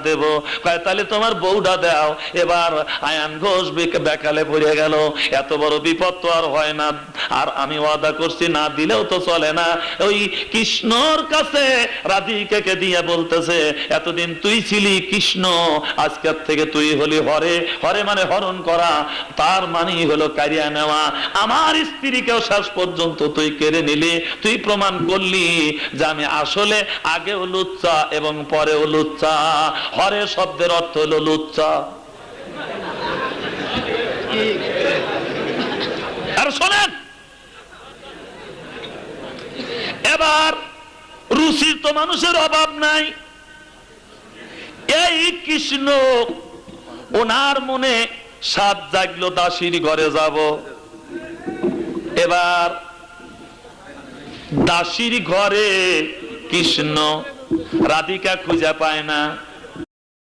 দেব। কয় তাহলে তোমার বউটা দাও। এবার আয়ান ঘোষ বেকালে পড়ে গেল। এত বড় বিপদ তো আর হয় না, আর আমি ওয়াদা করছি না দিলেও তো চলে না। ওই কৃষ্ণর কাছে রাধিকাকে দিয়ে বলতেছে, এতদিন তুই ছিলি কৃষ্ণ, আজকের থেকে তুই হলি হরে। হরে মানে হরণ করা, তার মানেই হলো কারিয়া নেওয়া। আমার স্ত্রীকেও শেষ পর্যন্ত তুই কেড়ে নিলি। তুই প্রমাণ করলি যে আমি আসলে আগেও লুচ্চা এবং পরেও লুচ্চা। হরে শব্দের অর্থ হলো লুচ্চা। আর শোনেন, এবার রুচির তো মানুষের অভাব নাই। এই কৃষ্ণ, ওনার মনে সাত জাগলো দাসীর ঘরে যাব। এবার দাসীর ঘরে কৃষ্ণ রাধিকা খুঁজে পায় না।